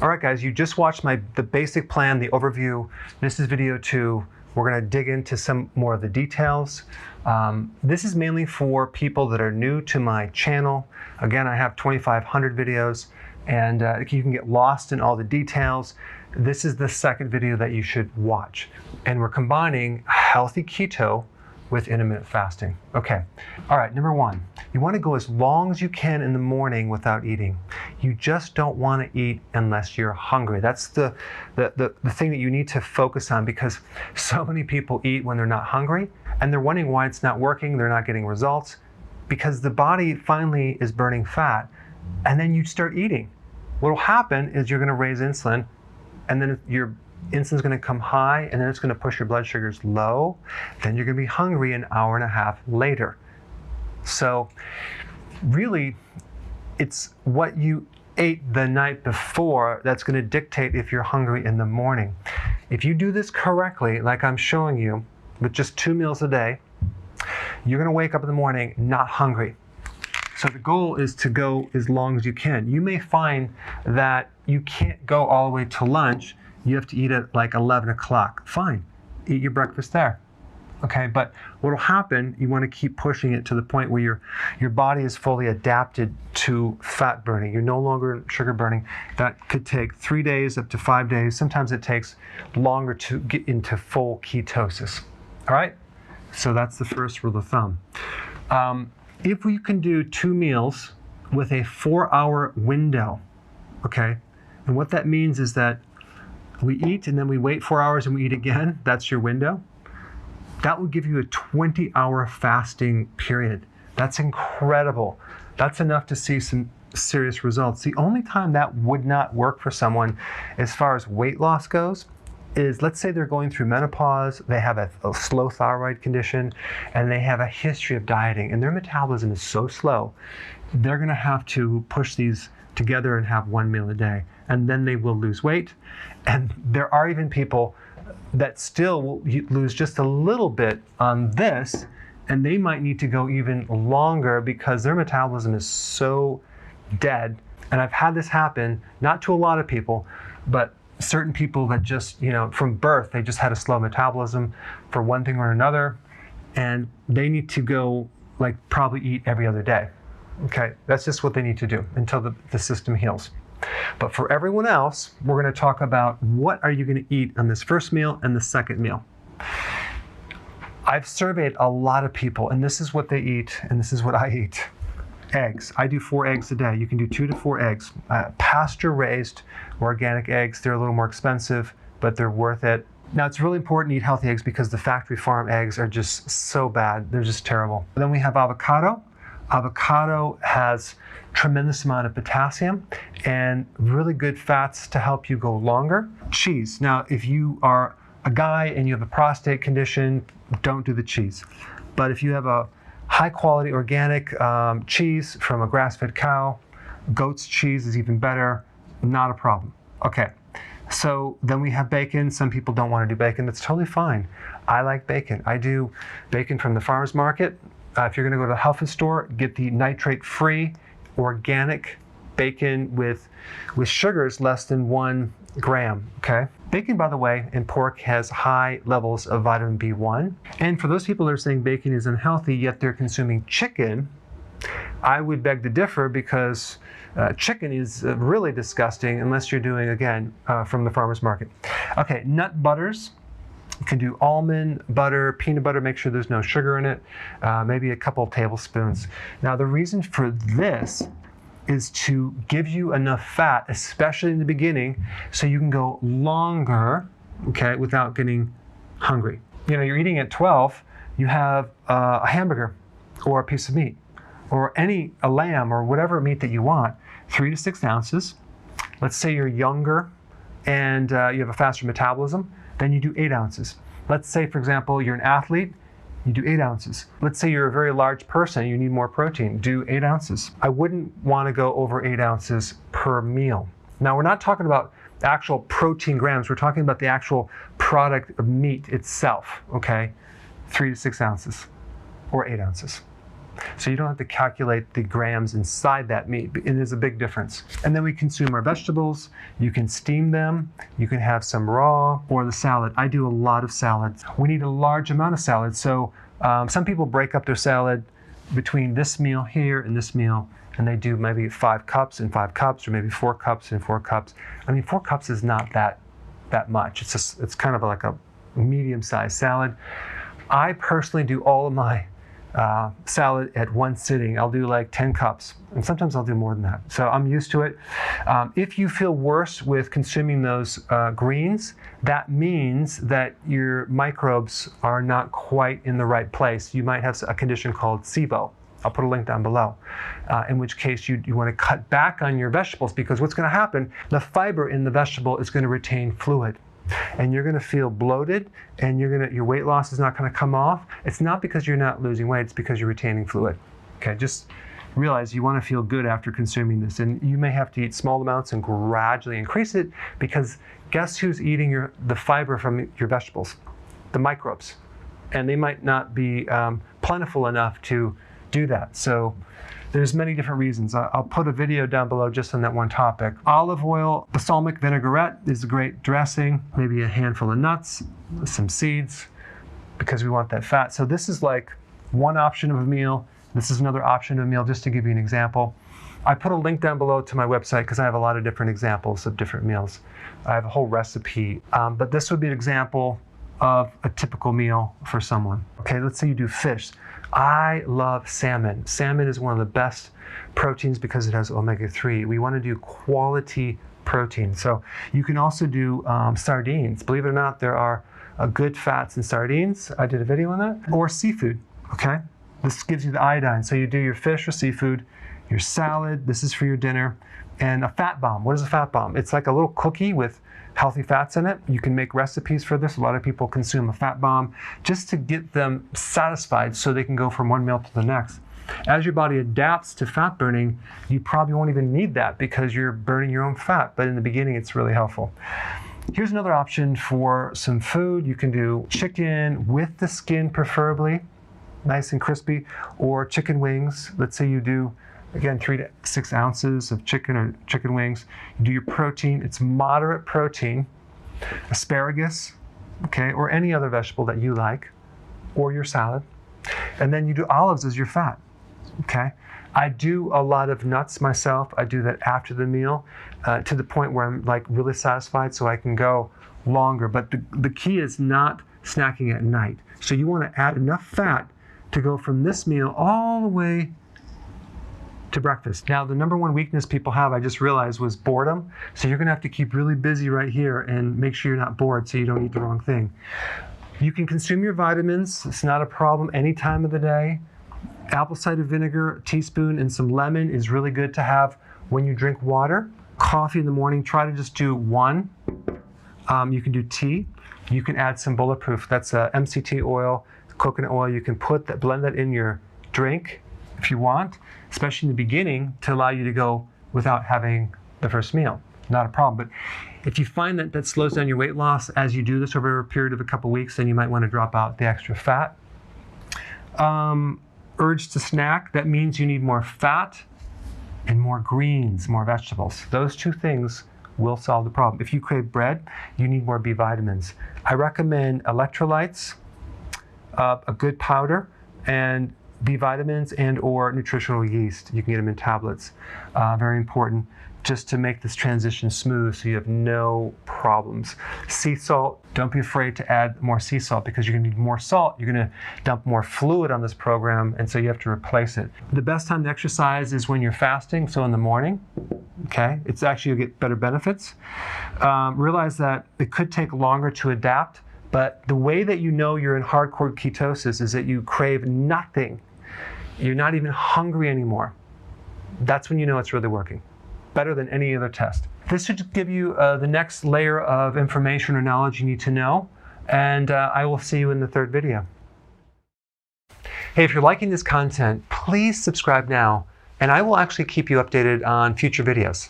All right, guys, you just watched the basic plan, the overview. This is video 2. We're going to dig into some more of the details. This is mainly for people that are new to my channel. Again, I have 2,500 videos, and you can get lost in all the details. This is the second video that you should watch. And we're combining healthy keto with intermittent fasting. Okay, all right, number 1, you want to go as long as you can in the morning without eating. You just don't want to eat unless you're hungry. That's the thing that you need to focus on, because so many people eat when they're not hungry, and they're wondering why it's not working, they're not getting results, because the body finally is burning fat, and then you start eating. What'll happen is you're gonna raise insulin, and then your insulin's going to come high, and then it's going to push your blood sugars low. Then you're going to be hungry an hour and a half later. So really, it's what you ate the night before that's going to dictate if you're hungry in the morning. If you do this correctly, like I'm showing you, with just 2 meals a day, you're going to wake up in the morning not hungry. So the goal is to go as long as you can. You may find that you can't go all the way to lunch. You have to eat at like 11 o'clock. Fine, eat your breakfast there. Okay, but what will happen, you want to keep pushing it to the point where your body is fully adapted to fat burning. You're no longer sugar burning. That could take 3 days up to 5 days. Sometimes it takes longer to get into full ketosis. All right, so that's the first rule of thumb. If we can do 2 meals with a 4-hour window, okay, and what that means is that we eat and then we wait 4 hours and we eat again, that's your window. That will give you a 20-hour fasting period. That's incredible. That's enough to see some serious results. The only time that would not work for someone as far as weight loss goes is, let's say they're going through menopause, they have a slow thyroid condition, and they have a history of dieting, and their metabolism is so slow, they're gonna have to push these together and have 1 meal a day, and then they will lose weight. And there are even people that still will lose just a little bit on this, and they might need to go even longer because their metabolism is so dead. And I've had this happen, not to a lot of people, but certain people that just, from birth, they just had a slow metabolism for one thing or another, and they need to go probably eat every other day. Okay, that's just what they need to do until the system heals. But for everyone else, we're going to talk about what are you going to eat on this first meal and the second meal. I've surveyed a lot of people, and this is what they eat, and this is what I eat. Eggs. I do 4 eggs a day. You can do 2 to 4 eggs. Pasture-raised organic eggs, they're a little more expensive, but they're worth it. Now, it's really important to eat healthy eggs because the factory farm eggs are just so bad. They're just terrible. Then we have avocado. Avocado has tremendous amount of potassium and really good fats to help you go longer. Cheese. Now, if you are a guy and you have a prostate condition, don't do the cheese. But if you have a high quality organic cheese from a grass-fed cow, goat's cheese is even better, not a problem. Okay, so then we have bacon. Some people don't want to do bacon. That's totally fine. I like bacon. I do bacon from the farmer's market. If you're going to go to the health food store, get the nitrate-free organic bacon with sugars less than 1 gram, okay? Bacon, by the way, and pork has high levels of vitamin B1. And for those people that are saying bacon is unhealthy, yet they're consuming chicken, I would beg to differ, because chicken is really disgusting unless you're doing, again, from the farmer's market. Okay, nut butters. You can do almond butter, peanut butter, make sure there's no sugar in it, maybe a couple of tablespoons. Now, the reason for this is to give you enough fat, especially in the beginning, so you can go longer, okay, without getting hungry. You're eating at 12, you have a hamburger or a piece of meat or a lamb or whatever meat that you want, 3 to 6 ounces. Let's say you're younger and you have a faster metabolism, then you do 8 ounces. Let's say, for example, you're an athlete, you do 8 ounces. Let's say you're a very large person, you need more protein, do 8 ounces. I wouldn't want to go over 8 ounces per meal. Now, we're not talking about actual protein grams, we're talking about the actual product of meat itself, okay? 3 to 6 ounces or 8 ounces. So you don't have to calculate the grams inside that meat. It is a big difference. And then we consume our vegetables. You can steam them. You can have some raw or the salad. I do a lot of salads. We need a large amount of salad. So some people break up their salad between this meal here and this meal, and they do maybe 5 cups and 5 cups, or maybe 4 cups and 4 cups. I mean, 4 cups is not that much. It's kind of like a medium-sized salad. I personally do all of my salad at one sitting. I'll do like 10 cups, and sometimes I'll do more than that. So I'm used to it. If you feel worse with consuming those greens, that means that your microbes are not quite in the right place. You might have a condition called SIBO. I'll put a link down below, in which case you want to cut back on your vegetables, because what's going to happen, the fiber in the vegetable is going to retain fluid. And you're going to feel bloated, and your weight loss is not going to come off. It's not because you're not losing weight, it's because you're retaining fluid. Okay, just realize you want to feel good after consuming this, and you may have to eat small amounts and gradually increase it, because guess who's eating the fiber from your vegetables? The microbes. And they might not be plentiful enough to do that. So there's many different reasons. I'll put a video down below just on that one topic. Olive oil, balsamic vinaigrette is a great dressing. Maybe a handful of nuts, some seeds, because we want that fat. So this is like one option of a meal. This is another option of a meal, just to give you an example. I put a link down below to my website because I have a lot of different examples of different meals. I have a whole recipe, but this would be an example of a typical meal for someone. Okay, let's say you do fish. I love salmon. Salmon is one of the best proteins because it has omega-3. We want to do quality protein. So you can also do sardines. Believe it or not, there are good fats in sardines. I did a video on that. Or seafood, okay? This gives you the iodine. So you do your fish or seafood, your salad, this is for your dinner, and a fat bomb. What is a fat bomb? It's like a little cookie with healthy fats in it. You can make recipes for this. A lot of people consume a fat bomb just to get them satisfied so they can go from one meal to the next. As your body adapts to fat burning, you probably won't even need that because you're burning your own fat, but in the beginning it's really helpful. Here's another option for some food. You can do chicken with the skin, preferably nice and crispy, or chicken wings. Let's say you do, again, 3 to 6 ounces of chicken or chicken wings. You do your protein. It's moderate protein. Asparagus, okay, or any other vegetable that you like, or your salad. And then you do olives as your fat, okay? I do a lot of nuts myself. I do that after the meal to the point where I'm like really satisfied so I can go longer. But the key is not snacking at night. So you want to add enough fat to go from this meal all the way to breakfast. Now, the number one weakness people have, I just realized, was boredom. So you're gonna have to keep really busy right here and make sure you're not bored so you don't eat the wrong thing. You can consume your vitamins. It's not a problem any time of the day. Apple cider vinegar, a teaspoon, and some lemon is really good to have when you drink water. Coffee in the morning, try to just do 1. You can do tea. You can add some bulletproof. That's MCT oil, coconut oil. You can blend that in your drink if you want, especially in the beginning, to allow you to go without having the first meal. Not a problem. But if you find that that slows down your weight loss as you do this over a period of a couple weeks, then you might want to drop out the extra fat. Urge to snack, that means you need more fat and more greens, more vegetables. Those 2 things will solve the problem. If you crave bread, you need more B vitamins. I recommend electrolytes, a good powder, and B vitamins and or nutritional yeast. You can get them in tablets. Very important, just to make this transition smooth so you have no problems. Sea salt, don't be afraid to add more sea salt because you're gonna need more salt. You're gonna dump more fluid on this program, and so you have to replace it. The best time to exercise is when you're fasting, so in the morning, okay? It's actually, you'll get better benefits. Realize that it could take longer to adapt, but the way that you know you're in hardcore ketosis is that you crave nothing. You're not even hungry anymore. That's when you know it's really working. Better than any other test. This should give you the next layer of information or knowledge you need to know, and I will see you in the 3rd video. Hey, if you're liking this content, please subscribe now, and I will actually keep you updated on future videos.